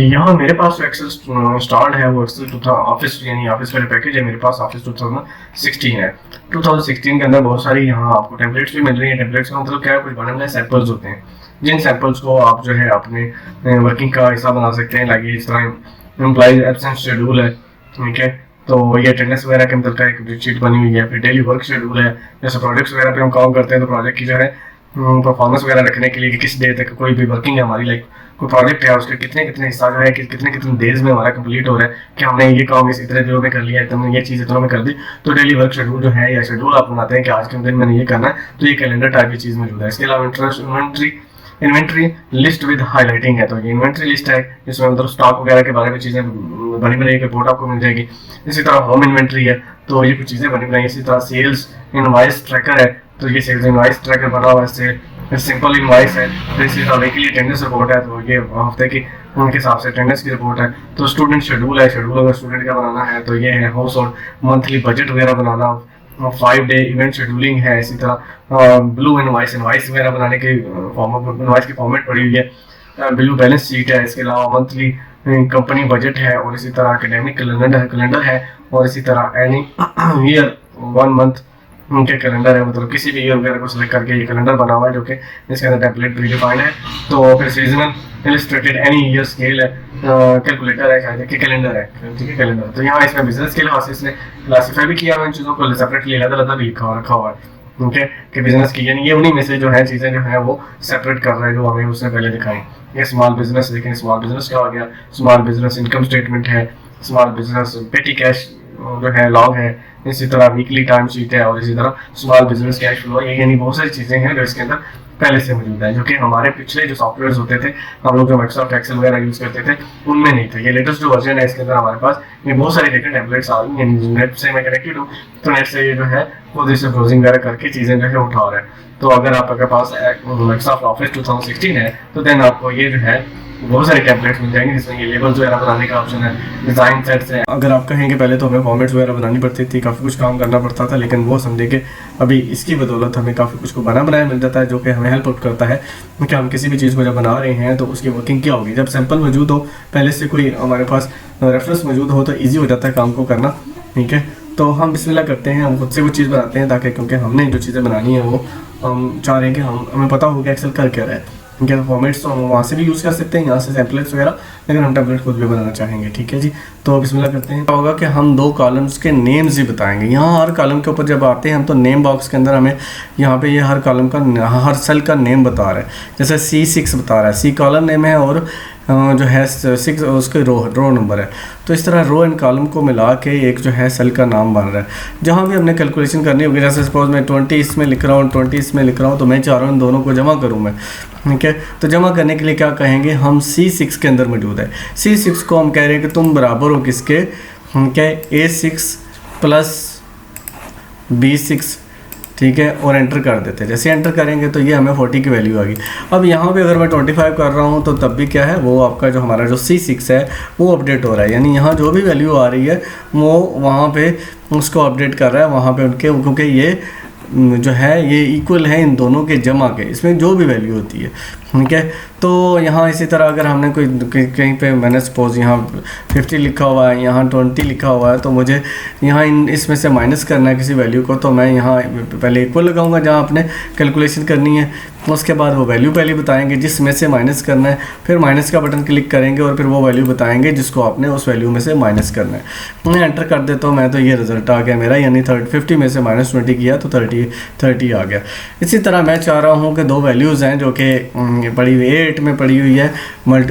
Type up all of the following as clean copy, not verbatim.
यहाँ मेरे पास जो एक्सेल स्टार्ट है वो एक्सेल 2000 ऑफिस यानी ऑफिस वाले पैकेज है मेरे पास ऑफिस 2016 है। 2016 के अंदर बहुत सारी यहाँ आपको टेम्पलेट्स भी मिल रही है। टेम्पलेट्स का मतलब क्या है, कुछ बने बनाए सैंपल्स होते हैं जिन सैंपल्स को आप जो है अपने वर्किंग का हिस्सा बना सकते हैं। लाइक इस तरह एम्प्लॉइज एब्सेंस शेड्यूल है, ठीक है, तो ये अटेंडेंस वगैरह के अंदर का एक शीट बनी हुई है। फिर डेली वर्क शेड्यूल है, जैसे प्रोजेक्ट्स वगैरह पे हम काम करते हैं तो प्रोजेक्ट की जो है परफॉर्मेंस वगैरह रखने के लिए कि किस डे तक कोई भी वर्किंग है हमारी, लाइक कोई प्रोजेक्ट है उसके कितने कितने हिस्सा जो है कि कितने कितने डेज में हमारा कंप्लीट हो रहा है कि हमने ये काम इस इतने दिनों में कर लिया है, तुमने ये चीज़ इतनों में कर दी। तो डेली वर्क शेड्यूल जो है या शेड्यूल आप बनाते हैं कि आज के दिन मैंने ये करना है, तो ये कैलेंडर टाइप की चीज़ मौजूद है। इसके अलावा इन्वेंट्री लिस्ट विद हाईलाइटिंग है, तो ये इन्वेंट्री लिस्ट है जिसमें मतलब स्टॉक वगैरह के बारे में चीज़ें बनी बनाई रिपोर्ट आपको मिल जाएगी। इसी तरह होम इन्वेंट्री है, तो ये कुछ चीज़ें बनी बनाई। इसी तरह सेल्स इनवॉइस ट्रैकर है, तो ये सेल्स इनवॉइस ट्रैकर बना हुआ है। सिंपल इनवॉइस है, तो इसी तरह वीकली अटेंडेंस रिपोर्ट है, तो ये हफ्ते की उनके हिसाब से अटेंडेंस की रिपोर्ट है। तो स्टूडेंट शेड्यूल है, शेड्यूल अगर स्टूडेंट का बनाना है तो ये है। हाउस होल्ड मंथली बजट वगैरह बनाना, 5 डे इवेंट शेड्यूलिंग है। इसी तरह ब्लू इनवॉइस वगैरह बनाने के इनवॉइस की फॉर्मेट पड़ी हुई है। ब्लू बैलेंस शीट है। इसके अलावा मंथली कंपनी बजट है, और इसी तरह एकेडमिक कैलेंडर है, और इसी तरह एनी ईयर 1 मंथ उनके कैलेंडर है, मतलब किसी भी ईयर वगैरह को सिलेक्ट करके ये कैलेंडर बना हुआ है जो कि इसके अंदर टेम्पलेट प्री डिफाइंड है। तो फिर seasonal illustrated any year scale है, कैलकुलेटर है, शायद कि कैलेंडर है, ठीक है कैलेंडर। तो यहाँ इसमें बिजनेस के लिहाज से इसने क्लासीफाई भी किया हुआ इन चीज़ों को सेपरेटली अलग भी रखा हुआ है, ठीक है, कि बिजनेस की यानी ये उन्हीं में से जो है चीज़ें जो है वो सेपरेट कर रहे हैं जो हमें उसने पहले दिखाई। ये स्मॉल बिजनेस, देखें स्मॉल बिजनेस क्या हो गया, स्मॉल बिजनेस इनकम स्टेटमेंट है, स्मॉल बिजनेस पेटी कैश जो है लॉग है, इसी तरह वीकली टाइम शीट है, और इसी तरह स्मॉल बिजनेस कैश फ्लो है। यानी बहुत सारी चीज़ें हैं जो इसके अंदर पहले से मौजूद है, जो कि हमारे पिछले जो सॉफ्टवेयर होते थे, हम लोग जो माइक्रोसॉफ्ट एक्सेल वगैरह यूज़ करते थे उनमें नहीं था। ये लेटेस्ट जो वर्जन है इसके अंदर हमारे पास ये बहुत सारी डिफरेंट टेम्पलेट्स आ गई हैं। नेट से मैं कनेक्टेड हूँ, तो नेट से ये जो है खुद इसे ब्राउजिंग वगैरह करके चीज़ें जो है उठा रहा है। तो अगर आपके पास माइक्रोसॉफ्ट ऑफिस 2016 है तो देन आपको ये जो है बहुत सारे टेम्पलेट्स मिल जाएंगे जिसमें ये लेबल्स वगैरह बनाने का ऑप्शन है, डिज़ाइन सेट्स है। अगर आप कहेंगे पहले तो हमें फॉर्मेट्स वगैरह बनानी पड़ती थी, काफ़ी कुछ काम करना पड़ता था, लेकिन वो समझे कि अभी इसकी बदौलत हमें काफ़ी कुछ को बनाया मिल जाता है, जो कि हमें हेल्प आउट करता है कि हम किसी भी चीज़ को जब बना रहे हैं तो उसकी वर्किंग क्या होगी। जब सैंपल मौजूद हो, पहले से कोई हमारे पास रेफरेंस मौजूद हो, तो ईजी हो जाता है काम को करना, ठीक है। तो हम बिस्मिल्लाह करते हैं, हम खुद से कुछ चीज़ बनाते हैं ताकि, क्योंकि हमने जो चीज़ें बनानी है वो हम चाह रहे हैं कि हमें पता हो कि एक्सेल कर क्या रहा है। इनके फॉर्मेट्स तो हम वहाँ से भी यूज़ कर सकते हैं, यहाँ से टेम्पलेट्स वगैरह, लेकिन हम टेम्पलेट खुद भी बनाना चाहेंगे, ठीक है जी। तो बिस्मिल्लाह करते हैं। क्या होगा कि हम 2 कॉलम्स के नेम्स ही बताएंगे। यहाँ हर कॉलम के ऊपर जब आते हैं हम, तो नेम बॉक्स के अंदर हमें यहाँ पे ये हर कॉलम का, हर सेल का नेम बता रहा है। जैसे C6 बता रहा है, C कॉलम नेम है, और जो है 6 उसके रो नंबर है। तो इस तरह रो एंड कॉलम को मिला के एक जो है सेल का नाम बन रहा है। जहाँ भी हमने कैलकुलेशन करनी होगी, जैसे सपोज मैं 20 इसमें लिख रहा हूँ, 20 इसमें लिख रहा हूँ, तो मैं चाह रहा हूँ इन दोनों को जमा करूँ मैं, ठीक है। तो जमा करने के लिए क्या कहेंगे हम, C6 के अंदर मौजूद है। C6 को हम कह रहे हैं कि तुम बराबर हो किसके, हम क्या A6 प्लस B6, ठीक है, और एंटर कर देते हैं। जैसे एंटर करेंगे तो ये हमें 40 की वैल्यू आ गई। अब यहाँ पे अगर मैं 25 कर रहा हूँ तो तब भी क्या है, वो आपका जो हमारा जो C6 है वो अपडेट हो रहा है, यानी यहाँ जो भी वैल्यू आ रही है वो वहाँ पे उसको अपडेट कर रहा है वहाँ पे उनके, क्योंकि ये जो है ये इक्वल है इन दोनों के जमा के, इसमें जो भी वैल्यू होती है, ठीक है। तो यहाँ इसी तरह अगर हमने कोई कहीं पे मैंने सपोज यहाँ 50 लिखा हुआ है, यहाँ 20 लिखा हुआ है, तो मुझे यहाँ इसमें से माइनस करना है किसी वैल्यू को, तो मैं यहाँ पहले इक्वल लगाऊंगा जहाँ आपने कैलकुलेशन करनी है। उसके बाद वो वैल्यू पहले बताएंगे जिसमें से माइनस करना है, फिर माइनस का बटन क्लिक करेंगे और फिर वो वैल्यू बताएंगे जिसको आपने उस वैल्यू में से माइनस करना है। मैं एंटर कर देता हूँ, मैं तो ये रिजल्ट आ गया मेरा, यानी 50 में से -20 किया तो 30 आ गया। इसी तरह मैं चाह रहा हूँ कि 2 वैल्यूज़ हैं जो कि पड़ी हुई 8 में पड़ी हुई है,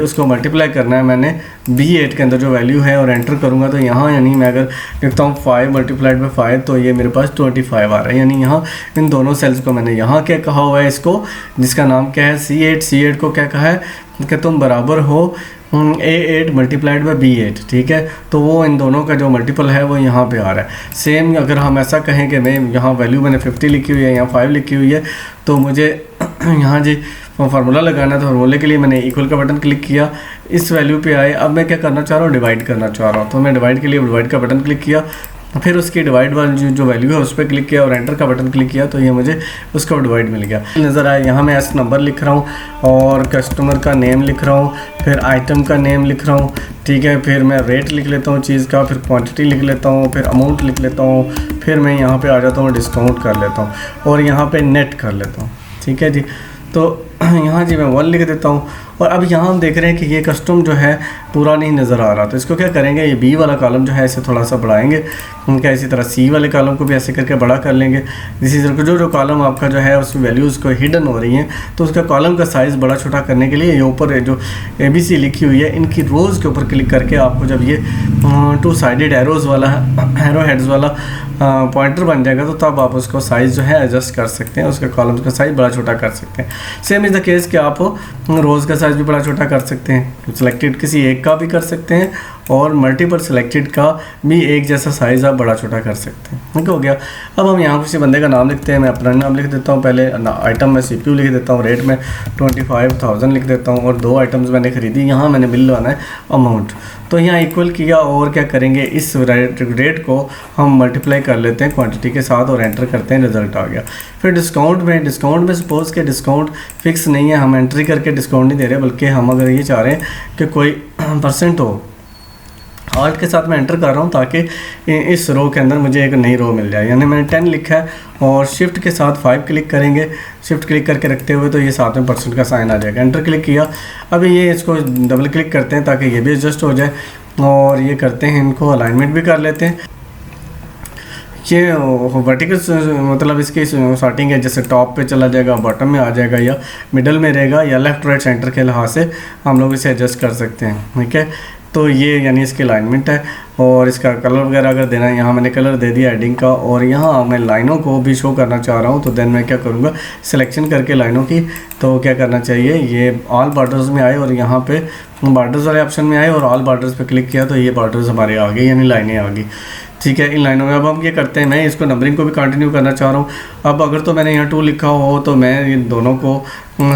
उसको मल्टीप्लाई करना है मैंने B8 के अंदर जो वैल्यू है, और एंटर करूँगा तो यहाँ यानी मैं अगर लिखता हूँ 5 मल्टीप्लाइड बाई 5 तो ये मेरे पास 25 आ रहा है। यानी यहाँ इन दोनों सेल्स को मैंने यहाँ क्या कहा हुआ है, इसको जिसका नाम क्या है C8 को क्या कहा है कि तुम बराबर हो A8 मल्टीप्लाइड बाई B8, ठीक है। तो वो इन दोनों का जो मल्टीपल है वो यहाँ पे आ रहा है। सेम अगर हम ऐसा कहें कि मैं यहाँ वैल्यू मैंने 50 लिखी हुई है, यहाँ 5 लिखी हुई है, तो मुझे यहाँ जी फार्मूला लगाना है, तो फार्मूले के लिए मैंने इक्वल का बटन क्लिक किया, इस वैल्यू पे आए। अब मैं क्या करना चाह रहा हूँ, डिवाइड करना चाह रहा हूँ, तो मैं डिवाइड के लिए डिवाइड का बटन क्लिक किया, फिर उसकी डिवाइड वाली जो वैल्यू है उस पर क्लिक किया और एंटर का बटन क्लिक किया तो ये मुझे उसका डिवाइड मिल गया नज़र आया। यहाँ मैं एस नंबर लिख रहा हूँ और कस्टमर का नेम लिख रहा हूँ, फिर आइटम का नेम लिख रहा हूँ, ठीक है, फिर मैं रेट लिख लेता हूँ चीज़ का, फिर क्वांटिटी लिख लेता हूँ, फिर अमाउंट लिख लेता हूँ, फिर मैं यहाँ पे आ जाता हूँ डिस्काउंट कर लेता हूँ और यहाँ पे नेट कर लेता हूँ, ठीक है जी। तो यहाँ जी मैं 1 लिख देता हूँ और अब यहाँ हम देख रहे हैं कि ये कस्टम जो है पूरा नहीं नज़र आ रहा, तो इसको क्या करेंगे, ये बी वाला कॉलम जो है इसे थोड़ा सा बढ़ाएंगे, क्या इसी तरह सी वाले कॉलम को भी ऐसे करके बड़ा कर लेंगे। इसी तरह जो कॉलम आपका जो है उसकी वैल्यूज़ को हिडन हो रही हैं तो उसका कॉलम का साइज़ बड़ा छोटा करने के लिए ये ऊपर जो ABC लिखी हुई है इनकी रोज़ के ऊपर क्लिक करके आपको जब ये 2 साइडेड एरोज़ वाला एरो हेड्स वाला पॉइंटर बन जाएगा तो तब आप उसको साइज़ जो है एडजस्ट कर सकते हैं, उसके कॉलम का साइज़ बड़ा छोटा कर सकते हैं। सेम इज़ द केस कि आप रोज़ का साइज़ भी बड़ा छोटा कर सकते हैं, सिलेक्टेड किसी एक का भी कर सकते हैं और मल्टीपल सिलेक्टेड का भी एक जैसा साइज़ आप बड़ा छोटा कर सकते हैं। ठीक हो गया। अब हम यहाँ किसी बंदे का नाम लिखते हैं, मैं अपना नाम लिख देता हूँ, पहले आइटम में CPU लिख देता हूँ, रेट में 25,000 लिख देता हूँ और 2 आइटम्स मैंने खरीदी, यहाँ मैंने बिल लगाना है अमाउंट, तो यहाँ इक्वल किया और क्या करेंगे इस रेट को हम मल्टीप्लाई कर लेते हैं क्वांटिटी के साथ और एंटर करते हैं, रिजल्ट आ गया। फिर डिस्काउंट में सपोज़ के डिस्काउंट फिक्स नहीं है, हम एंट्री करके डिस्काउंट नहीं दे रहे, बल्कि हम अगर ये चाह रहे हैं कि कोई % हो, आर्ट के साथ मैं एंटर कर रहा हूँ ताकि इस रो के अंदर मुझे एक नई रो मिल जाए। यानी मैंने 10 लिखा है और शिफ्ट के साथ 5 क्लिक करेंगे, शिफ्ट क्लिक करके रखते हुए तो ये साथ में % का साइन आ जाएगा। एंटर क्लिक किया, अब ये इसको डबल क्लिक करते हैं ताकि ये भी एडजस्ट हो जाए और ये करते हैं, इनको अलाइनमेंट भी कर लेते हैं। ये वर्टिकल मतलब इसकी स्टार्टिंग है, जैसे टॉप पे चला जाएगा, बॉटम में आ जाएगा या मिडल में रहेगा या लेफ़्ट राइट सेंटर के लिहाज से हम लोग इसे एडजस्ट कर सकते हैं। ठीक है, तो ये यानी इसकी अलाइनमेंट है और इसका कलर वगैरह अगर देना है, यहाँ मैंने कलर दे दिया हेडिंग का और यहाँ मैं लाइनों को भी शो करना चाह रहा हूँ, तो देन मैं क्या करूँगा, सिलेक्शन करके लाइनों की, तो क्या करना चाहिए, ये ऑल बॉर्डर्स में आए और यहाँ पे बॉर्डर्स वाले ऑप्शन में आए और ऑल बॉर्डर्स पे क्लिक किया तो ये बॉर्डर्स हमारे आ गए, यानी लाइनें आ गई। ठीक है, इन लाइनों में अब हम ये करते हैं, मैं इसको नंबरिंग को भी कंटिन्यू करना चाह रहा हूँ। अब अगर तो मैंने यहाँ 2 लिखा हो तो मैं ये दोनों को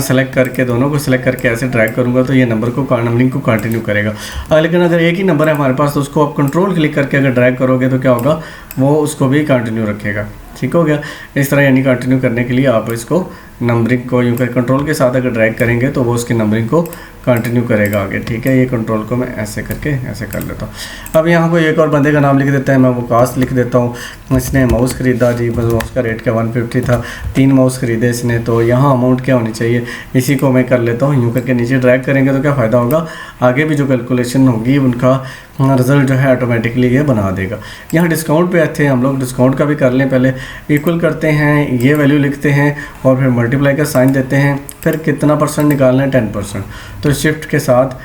सेलेक्ट करके ऐसे ड्रैग करूँगा तो ये नंबरिंग को कंटिन्यू करेगा। लेकिन अगर एक ही नंबर है हमारे पास तो उसको आप कंट्रोल क्लिक करके अगर ड्रैग करोगे तो क्या होगा, वो उसको भी कंटिन्यू रखेगा। ठीक हो गया। इस तरह यानी कंटिन्यू करने के लिए आप इसको नंबरिंग को यूँ कर कंट्रोल के साथ अगर ड्रैग करेंगे तो वो उसकी नंबरिंग को कंटिन्यू करेगा आगे। ठीक है, ये कंट्रोल को मैं ऐसे करके ऐसे कर लेता हूँ। अब यहाँ को एक और बंदे का नाम लिख देता है, मैं वो कास्ट लिख देता हूँ। इसने माउस ख़रीदा जी, बस माउस का रेट क्या 150 था, 3 माउस ख़रीदे इसने, तो यहाँ अमाउंट क्या होनी चाहिए, इसी को मैं कर लेता हूँ। यूँ करके नीचे ड्रैग करेंगे तो क्या फ़ायदा होगा, आगे भी जो कैलकुलेशन होगी उनका रिज़ल्ट जो है ऑटोमेटिकली ये बना देगा। यहाँ डिस्काउंट पे थे हम लोग, डिस्काउंट का भी कर लें। पहले इक्वल करते हैं, ये वैल्यू लिखते हैं और फिर मल्टीप्लाई का साइन देते हैं, फिर कितना % निकालना है, 10%। तो शिफ्ट के साथ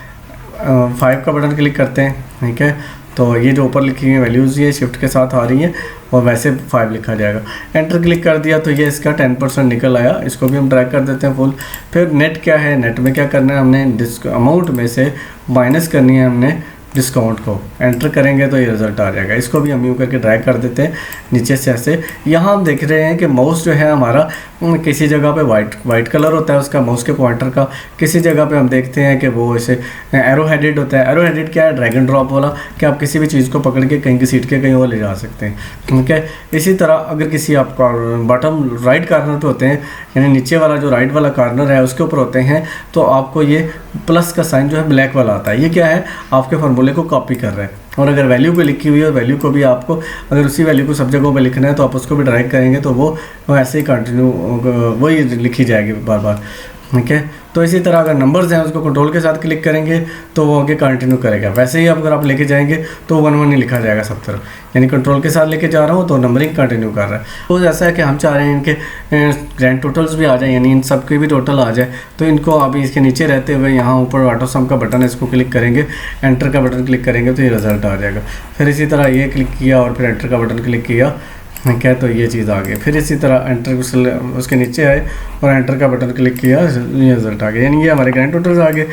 5 का बटन क्लिक करते हैं। ठीक है, तो ये जो ऊपर लिखी हुई वैल्यूज़ ये शिफ्ट के साथ आ रही हैं और वैसे 5 लिखा जाएगा। एंटर क्लिक कर दिया तो ये इसका 10% निकल आया, इसको भी हम ड्रैग कर देते हैं फुल। फिर नेट क्या है, नेट में क्या करना है, हमने अमाउंट में से माइनस करनी है हमने डिस्काउंट को। एंटर करेंगे तो ये रिज़ल्ट आ जाएगा। इसको भी हम यूँ करके ड्रैग कर देते हैं नीचे से ऐसे। यहाँ हम देख रहे हैं कि माउस जो है हमारा किसी जगह पे वाइट कलर होता है उसका माउस के पॉइंटर का, किसी जगह पे हम देखते हैं कि वो ऐसे एरो हेडेड होता है। एरो हेडेड क्या है, ड्रैग एंड ड्रॉप वाला, कि आप किसी भी चीज़ को पकड़ के कहीं की सीट के कहीं और ले जा सकते हैं। ठीक है, इसी तरह अगर किसी आपका बॉटम राइट कॉर्नर पे होते हैं, यानी नीचे वाला जो राइट वाला कॉर्नर है उसके ऊपर होते हैं, तो आपको ये प्लस का साइन जो है ब्लैक वाला आता है। ये क्या है, आपके फार्मूले को कॉपी कर रहा है। और अगर वैल्यू पे लिखी हुई है, वैल्यू को भी आपको अगर उसी वैल्यू को सब जगहों पे लिखना है तो आप उसको भी ड्रैग करेंगे तो वो ऐसे ही कंटिन्यू वही लिखी जाएगी बार बार। ठीक है, तो इसी तरह अगर नंबर्स हैं उसको कंट्रोल के साथ क्लिक करेंगे तो वो आगे कंटिन्यू करेगा। वैसे ही अगर आप लेके जाएंगे तो 1 ही लिखा जाएगा सब तरफ, यानी कंट्रोल के साथ लेके जा रहा हूँ तो नंबरिंग कंटिन्यू कर रहा है। तो ऐसा है कि हम चाह रहे हैं इनके ग्रैंड टोटल्स भी आ जाए, यानी इन सब के भी टोटल आ जाए। तो इनको अभी इसके नीचे रहते हुए यहाँ ऊपर ऑटो सम का बटन है, इसको क्लिक करेंगे, एंटर का बटन क्लिक करेंगे तो ये रिज़ल्ट आ जाएगा। फिर इसी तरह ये क्लिक किया और फिर एंटर का बटन क्लिक किया, क्या तो ये चीज़ आ गई। फिर इसी तरह एंटर उसके नीचे आए और एंटर का बटन क्लिक किया, ये रिजल्ट आ गया, यानी ये हमारे ग्रैंड टोटल्स आ गए।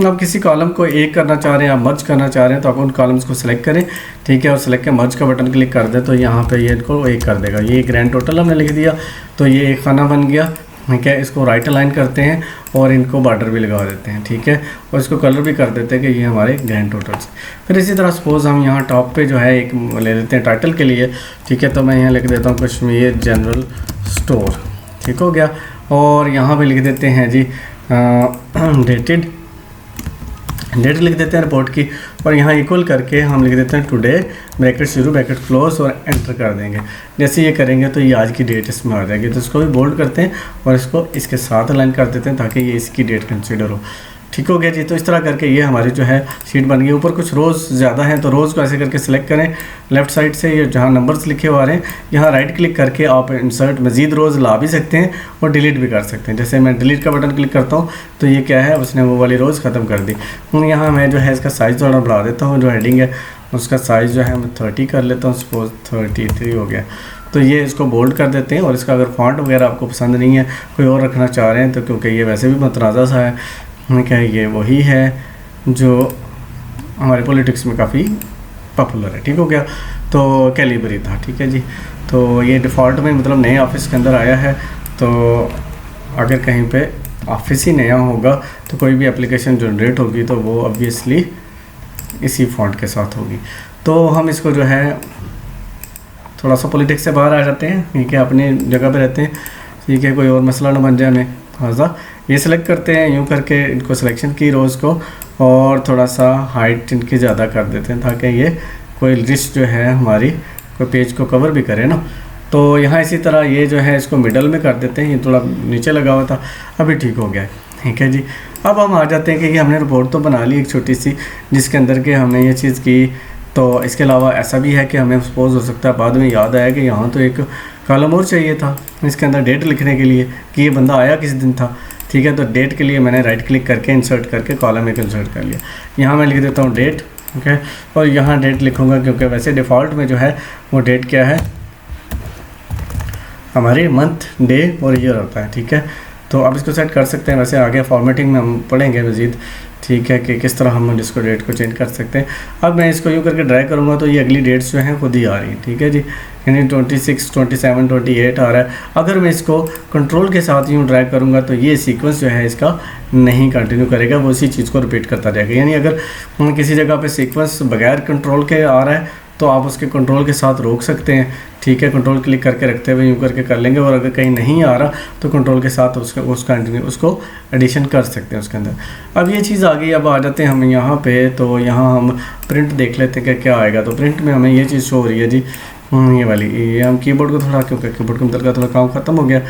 आप किसी कॉलम को एक करना चाह रहे हैं, आप मर्ज करना चाह रहे हैं, तो आप उन कॉलम्स को सिलेक्ट करें। ठीक है, और सिलेक्ट के मर्ज का बटन क्लिक कर दें तो यहाँ पे ये इनको एक कर देगा। ये ग्रैंड टोटल हमने लिख दिया तो ये एक खाना बन गया। ठीक है। इसको राइट अलाइन करते हैं और इनको बॉर्डर भी लगा देते हैं, ठीक है। और इसको कलर भी कर देते हैं कि ये हमारे ग्रैंड टोटल्स। फिर इसी तरह सपोज़ हम यहाँ टॉप पे जो है एक ले लेते हैं टाइटल के लिए, ठीक है। तो मैं यहाँ लिख देता हूँ कश्मीर जनरल स्टोर, ठीक हो गया। और यहाँ पे लिख देते हैं जी डेट लिख देते हैं रिपोर्ट की, और यहाँ इक्वल करके हम लिख देते हैं टुडे, ब्रैकेट शुरू ब्रैकेट क्लोज, और एंटर कर देंगे। जैसे ये करेंगे तो ये आज की डेट इसमें आ जाएगी। तो इसको भी बोल्ड करते हैं और इसको इसके साथ अलाइन कर देते हैं ताकि ये इसकी डेट कंसिडर हो, ठीक हो गया जी। तो इस तरह करके ये हमारी जो है शीट बन गई। ऊपर कुछ रोज़ ज़्यादा हैं तो रोज़ को ऐसे करके सिलेक्ट करें लेफ़्ट साइड से, ये जहाँ नंबर्स लिखे हुए आ रहे हैं यहाँ राइट क्लिक करके आप इंसर्ट मज़ीद रोज़ ला भी सकते हैं और डिलीट भी कर सकते हैं। जैसे मैं डिलीट का बटन क्लिक करता हूँ तो ये क्या है, उसने वो वाली रोज़ ख़त्म कर दी। यहाँ मैं जो है इसका साइज़ थोड़ा बढ़ा देता हूँ, जो हेडिंग है उसका साइज़ जो है मैं 30 कर लेता हूँ, सपोज 33 हो गया। तो ये इसको बोल्ड कर देते हैं। और इसका अगर फॉन्ट वगैरह आपको पसंद नहीं है, कोई और रखना चाह रहे हैं तो, क्योंकि ये वैसे भी मतनाज़ा सा है, क्या है ये वही है जो हमारे पॉलिटिक्स में काफ़ी पॉपुलर है, ठीक हो गया। तो कैलिबरी था, ठीक है जी। तो ये डिफ़ॉल्ट में मतलब नए ऑफिस के अंदर आया है। तो अगर कहीं पे ऑफिस ही नया होगा तो कोई भी एप्लीकेशन जनरेट होगी तो वो ऑब्वियसली इसी फॉन्ट के साथ होगी। तो हम इसको जो है थोड़ा सा पॉलिटिक्स से बाहर आ जाते हैं, ठीक है, अपनी जगह पे रहते हैं, ठीक है, कोई और मसला ना बन जाए हमें। हाँ, ये सिलेक्ट करते हैं यूँ करके इनको सिलेक्शन की रोज़ को, और थोड़ा सा हाइट इनकी ज़्यादा कर देते हैं ताकि ये कोई लिस्ट जो है हमारी कोई पेज को कवर भी करे ना। तो यहाँ इसी तरह ये जो है इसको मिडल में कर देते हैं, ये थोड़ा नीचे लगा हुआ था, अभी ठीक हो गया है, ठीक है जी। अब हम आ जाते हैं कि हमने रिपोर्ट तो बना ली एक छोटी सी जिसके अंदर के हमने ये चीज़ की। तो इसके अलावा ऐसा भी है कि हमें सपोज हो सकता है बाद में याद आया कि यहाँ तो एक कॉलम और चाहिए था इसके अंदर डेट लिखने के लिए कि ये बंदा आया किस दिन था, ठीक है। तो डेट के लिए मैंने राइट क्लिक करके इंसर्ट करके कॉलम एक इंसर्ट कर लिया। यहाँ मैं लिख देता हूँ डेट, ओके। और यहाँ डेट लिखूँगा क्योंकि वैसे डिफ़ॉल्ट में जो है वो डेट क्या है हमारे मंथ डे और ईयर होता है, ठीक है। तो अब इसको सेट कर सकते हैं। वैसे आगे फॉर्मेटिंग में हम पढ़ेंगे मज़ीद, ठीक है, कि किस तरह हम इसको डेट को चेंज कर सकते हैं। अब मैं इसको यूँ करके ड्रैग करूँगा तो ये अगली डेट्स जो हैं खुद ही आ रही हैं, ठीक है जी। यानी 26, 27, 28 आ रहा है। अगर मैं इसको कंट्रोल के साथ यूँ ड्रैग करूँगा तो ये सीक्वेंस जो है इसका नहीं कंटिन्यू करेगा, वो उसी चीज़ को रिपीट करता रहेगा। यानी अगर किसी जगह पे सीक्वेंस बगैर कंट्रोल के आ रहा है तो आप उसके कंट्रोल के साथ रोक सकते हैं, ठीक है। कंट्रोल क्लिक करके रखते हुए यूँ करके कर लेंगे। और अगर कहीं नहीं आ रहा तो कंट्रोल के साथ उसको एडिशन कर सकते हैं उसके अंदर। अब ये चीज़ आ गई। अब आ जाते हैं हम यहाँ पे। तो यहाँ हम प्रिंट देख लेते हैं कि क्या आएगा। तो प्रिंट में हमें ये चीज़ शो हो रही है जी, ये वाली। ये हम कीबोर्ड को थोड़ा, क्योंकि कीबोर्ड के अंदर का थोड़ा काम ख़त्म हो गया,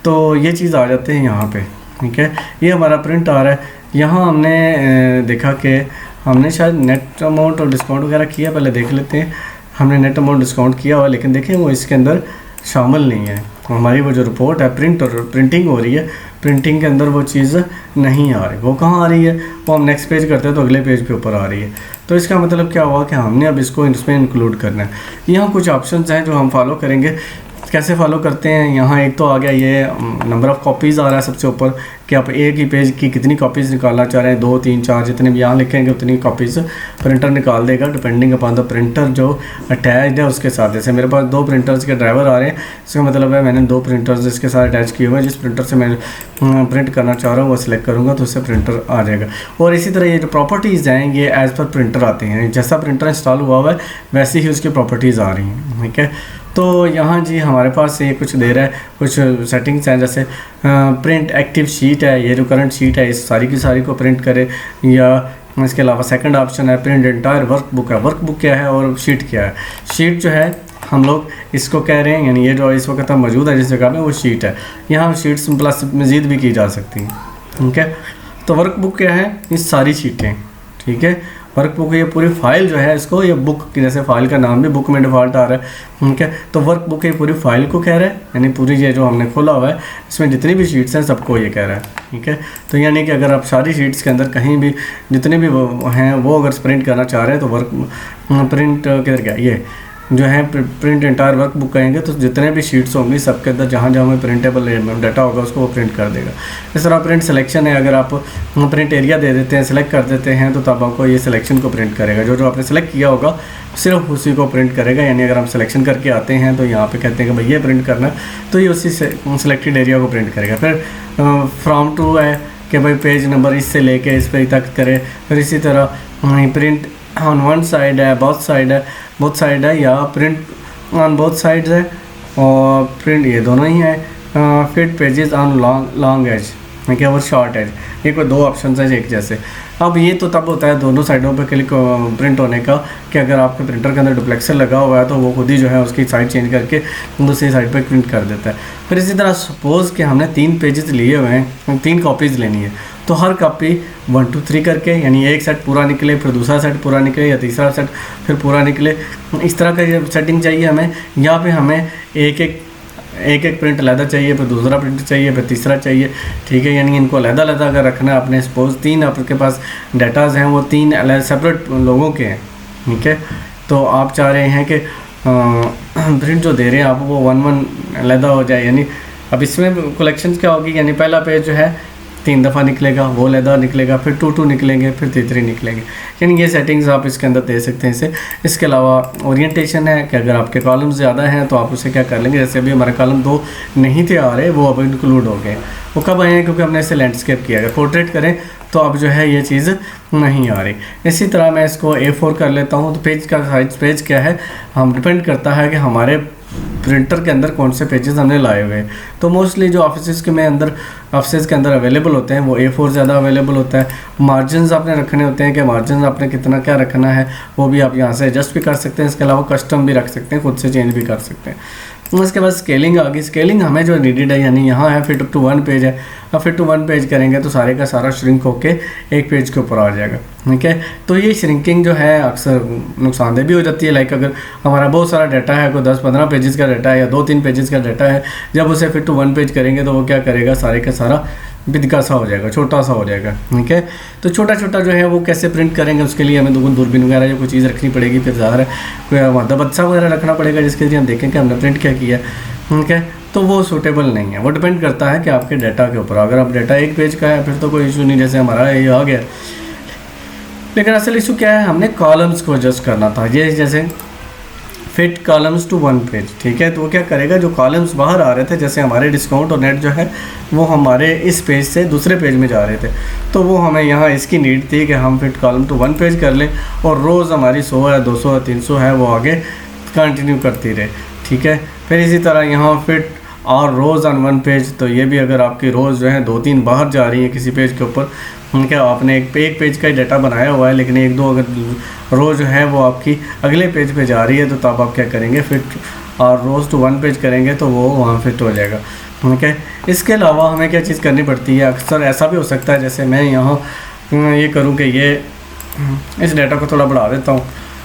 तो ये चीज़ आ जाते हैं यहाँ पे, ठीक है। ये हमारा प्रिंट आ रहा है। यहाँ हमने देखा कि हमने शायद नेट अमाउंट और डिस्काउंट वगैरह किया, पहले देख लेते हैं। हमने नेट अमाउंट डिस्काउंट किया हुआ, लेकिन देखें वो इसके अंदर शामिल नहीं है। हमारी वो जो रिपोर्ट है प्रिंटिंग हो रही है, प्रिंटिंग के अंदर वो चीज़ नहीं आ रही। वो कहाँ आ रही है, वो हम नेक्स्ट पेज करते हैं तो अगले पेज पे ऊपर आ रही है। तो इसका मतलब क्या हुआ कि हमने अब इसको इसमें इंक्लूड करना है। यहाँ कुछ ऑप्शंस हैं जो हम फॉलो करेंगे। कैसे फॉलो करते हैं, यहाँ एक तो आ गया ये नंबर ऑफ़ कॉपीज़ आ रहा है सबसे ऊपर कि आप एक ही पेज की कितनी कॉपीज़ निकालना चाह रहे हैं, 2, 3, 4 जितने भी यहाँ लिखेंगे उतनी कॉपीज़ प्रिंटर निकाल देगा डिपेंडिंग अपॉन द प्रिंटर जो अटैच्ड है उसके साथ। जैसे मेरे पास 2 प्रिंटर्स के ड्राइवर आ रहे हैं, इसका मतलब है मैंने 2 प्रिंटर्स इसके साथ अटैच किए हुए हैं। जिस प्रिंटर से मैं प्रिंट करना चाह रहा हूँ वो सिलेक्ट करूँगा तो उससे प्रिंटर आ जाएगा। और इसी तरह ये जो प्रॉपर्टीज़ हैं ये एज़ पर प्रिंटर आते हैं, जैसा प्रिंटर इंस्टॉल हुआ हुआ है वैसे ही उसकी प्रॉपर्टीज़ आ रही हैं, ठीक है। तो यहाँ जी हमारे पास ये कुछ दे रहा है, कुछ सेटिंग्स हैं, जैसे प्रिंट एक्टिव शीट है, ये जो करंट शीट है इस सारी की सारी को प्रिंट करे। या इसके अलावा सेकंड ऑप्शन है प्रिंट एंटायर वर्कबुक है। वर्कबुक क्या है और शीट क्या है। शीट जो है हम लोग इसको कह रहे हैं, यानी ये जो इस वक्त मौजूद है जिस जगह में वो शीट है। यहाँ शीट्स प्लस मज़ीद भी की जा सकती हैं, ठीक है। तो वर्कबुक क्या है, ये सारी शीटें, ठीक है। वर्कबुक ये पूरी फाइल जो है इसको, ये बुक की जैसे फाइल का नाम भी बुक में डिफ़ॉल्ट आ रहा है, ठीक है। तो वर्कबुक ये पूरी फाइल को कह रहा है, यानी पूरी ये जो हमने खोला हुआ है इसमें जितनी भी शीट्स हैं सबको ये कह रहा है, ठीक है। तो यानी कि अगर आप सारी शीट्स के अंदर कहीं भी जितने भी हैं वो अगर प्रिंट करना चाह रहे हैं तो वर्क प्रिंट किधर गया, ये जो है प्रिंट एंटायर वर्क बुक करेंगे तो जितने भी शीट्स होंगी सबके अंदर जहाँ जहाँ में प्रिंटेबल डाटा होगा उसको वो प्रिंट कर देगा। इस तरह प्रिंट सिलेक्शन है, अगर आप प्रिंट एरिया दे देते हैं, सिलेक्ट कर देते हैं तो तब आपको ये सिलेक्शन को प्रिंट करेगा। जो आपने सेलेक्ट किया होगा सिर्फ उसी को प्रिंट करेगा। यानी अगर हम सिलेक्शन करके आते हैं तो यहाँ पे कहते हैं कि भाई ये प्रिंट करना है तो ये उसी से सिलेक्टेड एरिया को प्रिंट करेगा। फिर फ्रॉम टू है कि भाई पेज नंबर इससे लेके इस पेज तक करे। फिर इसी तरह प्रिंट ऑन वन साइड है, बोथ साइड है या प्रिंट ऑन बोथ साइड्स है, और प्रिंट ये दोनों ही है। Fit pages on long edge ठीक है और शॉर्ट एज, ये कोई दो ऑप्शन है एक जैसे। अब ये तो तब होता है दोनों साइडों पे क्लिक प्रिंट होने का कि अगर आपके प्रिंटर के अंदर डुप्लेक्सर लगा हुआ है तो वो खुद ही जो है उसकी साइड चेंज करके दूसरी साइड पे प्रिंट कर देता है। फिर इसी तरह सपोज़ कि हमने 3 पेजेस लिए हुए हैं, 3 कॉपीज़ लेनी है तो हर कॉपी 1 2 3 करके, यानी एक सेट पूरा निकले, फिर दूसरा सेट पूरा निकले, या तीसरा सेट फिर पूरा निकले, इस तरह का सेटिंग चाहिए हमें। यहाँ पे हमें एक प्रिंट अलहदा चाहिए, फिर दूसरा प्रिंट चाहिए, फिर तीसरा चाहिए, ठीक है। यानी इनको अलहदा अगर रखना है आपने, सपोज 3 आपके पास डाटाज हैं, वो 3 सेपरेट लोगों के हैं, ठीक है। तो आप चाह रहे हैं कि प्रिंट जो दे रहे हैं आप वो 1 अलहदा हो जाए। यानी अब इसमें कलेक्शन क्या होगी, यानी पहला पेज जो है 3 दफ़ा निकलेगा, वो अलहदा निकलेगा, फिर 2 निकलेंगे, फिर 3 निकलेंगे। यानी ये सेटिंग्स आप इसके अंदर दे सकते हैं इसे। इसके अलावा ओरिएंटेशन है कि अगर आपके कॉलम ज़्यादा हैं तो आप उसे क्या कर लेंगे, जैसे अभी हमारे कॉलम 2 नहीं थे आ रहे, वो अब इंक्लूड हो गए। वो कब आए हैं, क्योंकि हमने इसे लैंडस्केप किया। अगर पोर्ट्रेट करें तो अब जो है ये चीज़ नहीं आ रही। इसी तरह मैं इसको A4 कर लेता हूँ। तो पेज का साइज पेज क्या है, हम डिपेंड करता है कि हमारे प्रिंटर के अंदर कौन से पेजेस हमने लाए हुए हैं। तो मोस्टली जो ऑफिस के अंदर अवेलेबल होते हैं वो A4 ज़्यादा अवेलेबल होता है। मार्जिनस आपने रखने होते हैं कि मार्जिन आपने कितना क्या रखना है, वो भी आप यहाँ से एडजस्ट भी कर सकते हैं। इसके अलावा कस्टम भी रख सकते हैं, खुद से चेंज भी कर सकते हैं। उसके बाद स्केलिंग आ गई। स्केलिंग हमें जो नीडेड है, यानी यहाँ है फिट टू 1 पेज है। अब फिट टू 1 पेज करेंगे तो सारे का सारा श्रिंक होके एक पेज के ऊपर आ जाएगा, ठीक है। तो ये श्रिंकिंग जो है अक्सर नुकसानदेह भी हो जाती है। लाइक अगर हमारा बहुत सारा डाटा है, कोई 10-15 पेजेस का डाटा है या 2-3 पेजेस का डाटा है, जब उसे फिट टू 1 पेज करेंगे तो वो क्या करेगा, सारे का सारा बिदका सा हो जाएगा, छोटा सा हो जाएगा, ठीक है। तो छोटा छोटा जो है वो कैसे प्रिंट करेंगे, उसके लिए हमें दूरबीन वगैरह जो कोई चीज़ रखनी पड़ेगी। फिर ज़्यादा कोई मदबच्चा वगैरह रखना पड़ेगा जिसके लिए हम देखें कि हमने प्रिंट क्या किया, ठीक है। तो वो सूटेबल नहीं है। वो डिपेंड करता है कि आपके डाटा के ऊपर। अगर आप डाटा 1 पेज का है फिर तो कोई इशू नहीं, जैसे हमारा ये आ गया। लेकिन असल इशू क्या है, हमने कॉलम्स को एडजस्ट करना था। ये जैसे फिट कॉलम्स टू 1 पेज, ठीक है। तो वो क्या करेगा, जो कॉलम्स बाहर आ रहे थे, जैसे हमारे डिस्काउंट और नेट जो है वो हमारे इस पेज से दूसरे पेज में जा रहे थे, तो वो हमें यहाँ इसकी नीड थी कि हम फिट कॉलम टू 1 पेज कर लें और रोज़ हमारी 100 है, 200 है, 300 है, वो आगे कंटिन्यू करती रहे, ठीक है। फिर इसी तरह यहाँ फिट और रोज़ ऑन 1 पेज, तो ये भी अगर आपकी रोज़ जो है 2-3 बाहर जा रही है किसी पेज के ऊपर, क्या आपने एक पेज का ही डाटा बनाया हुआ है, लेकिन 1-2 अगर रोज़ जो है वो आपकी अगले पेज पे जा रही है, तो तब आप क्या करेंगे, फिट और रोज़ टू 1 पेज करेंगे तो वो वहाँ फिट हो जाएगा, ठीक है। इसके अलावा हमें क्या चीज़ करनी पड़ती है, अक्सर ऐसा भी हो सकता है, जैसे मैं यहाँ ये करूँ कि ये इस डाटा को थोड़ा बढ़ा देता हूँ।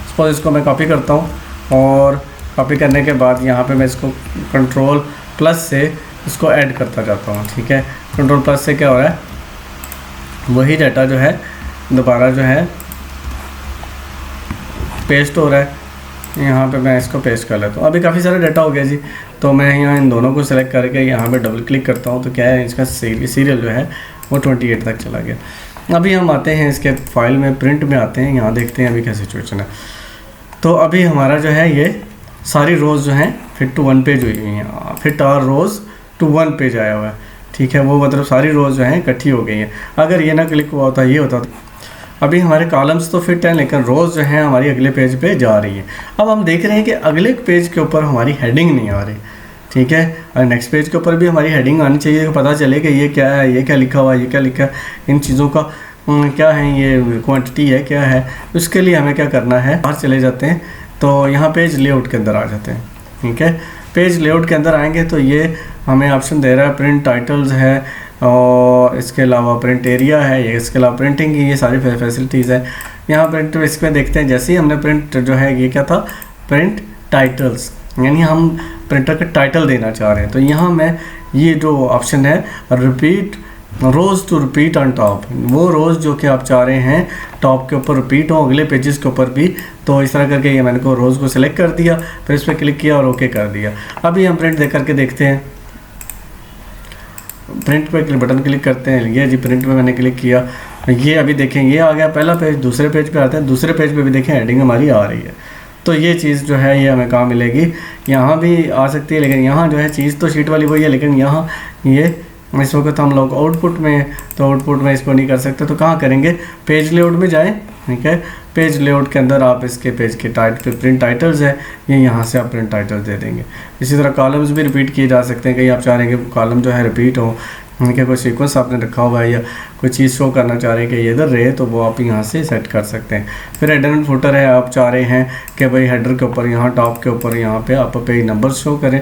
सपोज इसको मैं कॉपी करता हूँ और कॉपी करने के बाद यहाँ पे मैं इसको Ctrl+ से इसको ऐड करता जाता हूँ, ठीक है। Ctrl+ से क्या हो रहा है, वही डाटा जो है दोबारा जो है पेस्ट हो रहा है। यहाँ पे मैं इसको पेस्ट कर लेता हूँ। अभी काफ़ी सारा डाटा हो गया जी, तो मैं यहाँ इन दोनों को सेलेक्ट करके यहाँ पे डबल क्लिक करता हूँ, तो क्या है, इसका सीरियल जो है वो 28 तक चला गया। अभी हम आते हैं इसके फाइल में, प्रिंट में आते हैं, यहाँ देखते हैं अभी क्या सिचुएशन है। तो अभी हमारा जो है ये सारी रोज़ जो हैं फिट टू 1 पेज हुई हुई हैं, फिट और रोज़ टू 1 पेज आया हुआ है, ठीक है। वो मतलब सारी रोज़ जो हैं इकट्ठी हो गई हैं। अगर ये ना क्लिक हुआ होता, ये होता तो अभी हमारे कॉलम्स तो फिट हैं, लेकिन रोज़ जो हैं हमारी अगले पेज पे जा रही है। अब हम देख रहे हैं कि अगले पेज के ऊपर हमारी हेडिंग नहीं आ रही, ठीक है। और नेक्स्ट पेज के ऊपर भी हमारी हेडिंग आनी चाहिए, पता चले कि ये क्या है, ये क्या लिखा हुआ है, ये क्या लिखा है, इन चीज़ों का क्या है, ये क्वांटिटी है क्या है। उसके लिए हमें क्या करना है, बाहर चले जाते हैं, तो यहाँ पेज लेआउट के अंदर आ जाते हैं, ठीक है। पेज लेआउट के अंदर आएंगे तो ये हमें ऑप्शन दे रहा है, प्रिंट टाइटल्स है और इसके अलावा प्रिंट एरिया है, ये इसके अलावा प्रिंटिंग की ये सारी फैसिलिटीज़ है। यहाँ प्रिंट इसमें देखते हैं, जैसे ही हमने प्रिंट जो है ये क्या था, प्रिंट टाइटल्स, यानी हम प्रिंटर का टाइटल देना चाह रहे हैं। तो यहाँ मैं ये जो ऑप्शन है repeat rows to repeat on top, वो रोज़ जो कि आप चाह रहे हैं टॉप के ऊपर रिपीट हो अगले पेजेस के ऊपर भी। तो इस तरह करके ये मैंने को रोज़ को सिलेक्ट कर दिया, फिर इस पर क्लिक किया और ओके कर दिया। अभी हम प्रिंट देख करके देखते हैं। प्रिंट पे बटन क्लिक करते हैं, ये जी प्रिंट पे मैंने क्लिक किया, ये अभी देखें ये आ गया पहला पेज। दूसरे पेज पे आते हैं, दूसरे पेज पे भी देखें हेडिंग हमारी आ रही है। तो ये चीज़ जो है ये हमें कहाँ मिलेगी, यहाँ भी आ सकती है, लेकिन यहाँ जो है चीज़ तो शीट वाली वही है, लेकिन यहाँ ये इस वक्त हम लोग आउटपुट में, तो आउटपुट में इसको नहीं कर सकते। तो कहाँ करेंगे, पेज लेआउट में जाएं, ठीक है। पेज लेआउट के अंदर आप इसके पेज के प्रिंट टाइटल्स है, ये यहाँ से आप प्रिंट टाइटल्स दे देंगे। इसी तरह कॉलम्स भी रिपीट किए जा सकते हैं, कहीं आप चाह रहे हैं कि कॉलम जो है रिपीट हो, ठीक है, कोई सीक्वेंस आपने रखा हुआ है या कोई चीज़ शो करना चाह रहे हैं कि ये इधर रहे, तो वो आप यहाँ से सेट कर सकते हैं। फिर हेडर एंड फुटर है, आप चाह रहे हैं कि भाई हेडर के ऊपर यहाँ टॉप के ऊपर यहाँ पे आप पेज नंबर शो करें,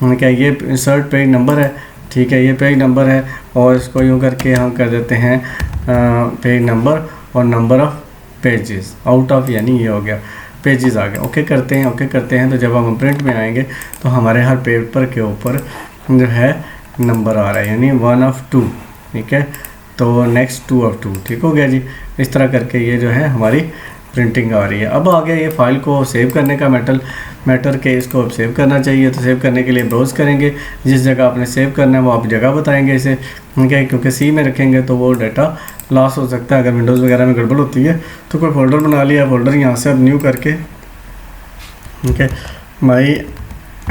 क्या ये इंसर्ट पेज नंबर है, ठीक है, ये पेज नंबर है और इसको यूँ करके हम कर देते हैं पेज नंबर और number of pages out of, यानी ये हो गया पेजेस आ गया। ओके करते हैं, ओके करते हैं। तो जब हम प्रिंट में आएंगे तो हमारे हर पेपर के ऊपर जो है नंबर आ रहा है, यानी 1 of 2, ठीक है। तो नेक्स्ट 2 of 2, ठीक हो गया जी। इस तरह करके ये जो है हमारी प्रिंटिंग आ रही है। अब आ गया ये फाइल को सेव करने का मैटर के इसको अब सेव करना चाहिए। तो सेव करने के लिए ब्राउज़ करेंगे, जिस जगह आपने सेव करना है वो आप जगह बताएंगे इसे, ठीक है, क्योंकि सी में रखेंगे तो वो डाटा लॉस हो सकता है। अगर विंडोज़ वगैरह में गड़बड़ होती है तो कोई फोल्डर बना लिया, फोल्डर यहाँ से अब न्यू करके, ठीक है, माई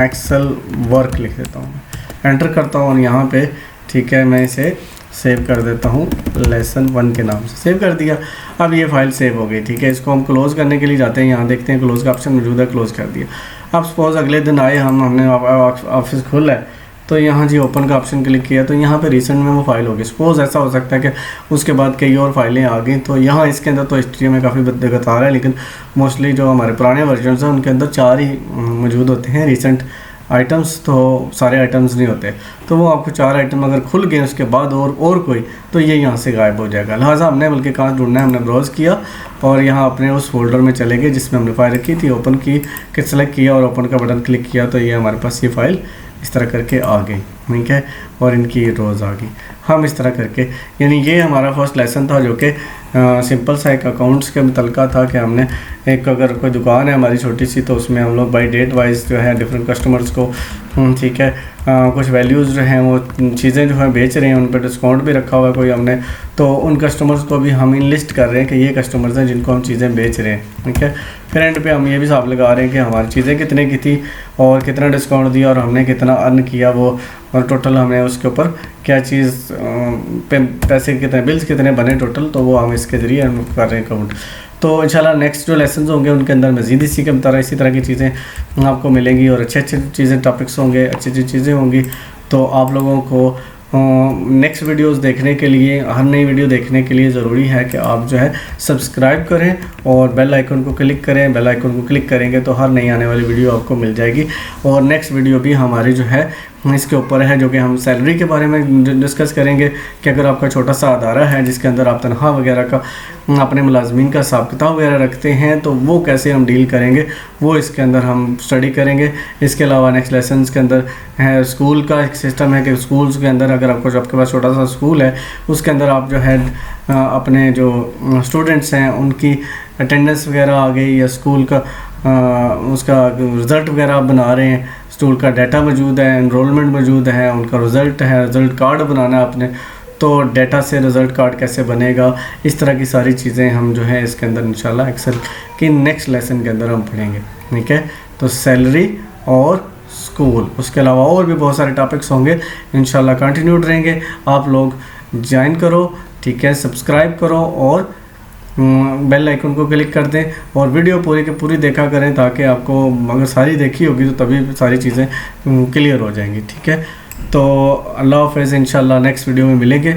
एक्सेल वर्क लिख देता हूँ, एंटर करता हूँ और यहाँ पे, ठीक है, मैं इसे सेव कर देता हूँ लेसन 1 के नाम से, सेव कर दिया। अब ये फाइल सेव हो गई, ठीक है। इसको हम क्लोज़ करने के लिए जाते हैं, यहाँ देखते हैं क्लोज़ का ऑप्शन मौजूद है, क्लोज़ कर दिया। अब सपोज़ अगले दिन आए हमने ऑफिस खोला है, तो यहाँ जी ओपन का ऑप्शन क्लिक किया, तो यहाँ पे रिसेंट में वो फाइल होगी। सपोज़ ऐसा हो सकता है कि उसके बाद कई और फाइलें आ गई, तो यहाँ इसके अंदर तो हिस्ट्री में काफ़ी दिक्कत आ रहा है, लेकिन मोस्टली जो हमारे पुराने वर्जन हैं उनके अंदर 4 ही मौजूद होते हैं रिसेंट आइटम्स, तो सारे आइटम्स नहीं होते। तो वो आपको 4 आइटम अगर खुल गए उसके बाद और कोई, तो ये यहाँ से गायब हो जाएगा। लिहाजा हमने बल्कि कहाँ ढूंढना है, हमने ब्राउज़ किया और यहाँ अपने उस फोल्डर में चले गए जिसमें हमने फाइल रखी थी, ओपन की के सेलेक्ट किया और ओपन का बटन क्लिक किया, तो ये हमारे पास ये फाइल इस तरह करके आ गई, ठीक है, और इनकी रोज़ आ गई। हम इस तरह करके, यानी ये हमारा फर्स्ट लेसन था जो कि सिंपल सा एक अकाउंट्स के मुतलका था कि हमने एक, अगर कोई दुकान है हमारी छोटी सी, तो उसमें हम लोग बाई डेट वाइज जो है डिफरेंट कस्टमर्स को, ठीक है, कुछ वैल्यूज़ जो हैं वो चीज़ें जो है बेच रहे हैं, उन पर डिस्काउंट भी रखा हुआ है कोई हमने, तो उन कस्टमर्स को भी हम इन लिस्ट कर रहे हैं कि ये कस्टमर्स हैं जिनको हम चीज़ें बेच रहे हैं, ठीक है। फिर एंड पे हम ये भी हिसाब लगा रहे हैं कि हमारी चीज़ें कितने की थी और कितना डिस्काउंट दिया और हमने कितना अर्न किया वो, और टोटल हमें उसके ऊपर क्या चीज़ पैसे कितने, बिल्स कितने बने टोटल, तो वो हम इसके ज़रिए हम कर रहे हैं काउंट। तो इंशाल्लाह नेक्स्ट जो लेसन्स होंगे उनके अंदर मज़ीद इसी के तरह इसी तरह की चीज़ें आपको मिलेंगी और अच्छे चीज़ें टॉपिक्स होंगे, अच्छी चीज़ें होंगी। तो आप लोगों को नेक्स्ट वीडियोस देखने के लिए, हर नई वीडियो देखने के लिए ज़रूरी है कि आप जो है सब्सक्राइब करें और बेल आइकन को क्लिक करें। बेल आइकन को क्लिक करेंगे तो हर नई आने वाली वीडियो आपको मिल जाएगी। और नेक्स्ट वीडियो भी हमारी जो है इसके ऊपर है, जो कि हम सैलरी के बारे में डिस्कस करेंगे कि अगर आपका छोटा सा अदारा है जिसके अंदर आप तनख्वाह वगैरह का, अपने मुलाजमीन का हिसाब किताब वगैरह रखते हैं, तो वो कैसे हम डील करेंगे वो इसके अंदर हम स्टडी करेंगे। इसके अलावा नेक्स्ट लेसन के अंदर है स्कूल का एक सिस्टम है कि स्कूल्स के अंदर अगर आपके पास छोटा सा स्कूल है उसके अंदर आप जो है अपने जो स्टूडेंट्स हैं उनकी अटेंडेंस वगैरह आ गई या स्कूल का उसका रिज़ल्ट वगैरह आप बना रहे हैं, स्कूल का डाटा मौजूद है, एनरोलमेंट मौजूद है, उनका रिज़ल्ट है, रिज़ल्ट कार्ड बनाना है आपने, तो डाटा से रिज़ल्ट कार्ड कैसे बनेगा, इस तरह की सारी चीज़ें हम जो है इसके अंदर इंशाल्लाह एक्सेल की नेक्स्ट लेसन के अंदर हम पढ़ेंगे, ठीक है। तो सैलरी और स्कूल, उसके अलावा और भी बहुत सारे टॉपिक्स होंगे इंशाल्लाह कंटिन्यूड रहेंगे। आप लोग ज्वाइन करो, ठीक है, सब्सक्राइब करो और बेल आइकन को क्लिक कर दें और वीडियो पूरी की पूरी देखा करें, ताकि आपको अगर सारी देखी होगी तो तभी सारी चीज़ें क्लियर हो जाएंगी, ठीक है। तो अल्लाह हाफ़िज़, इंशाल्लाह नेक्स्ट वीडियो में मिलेंगे।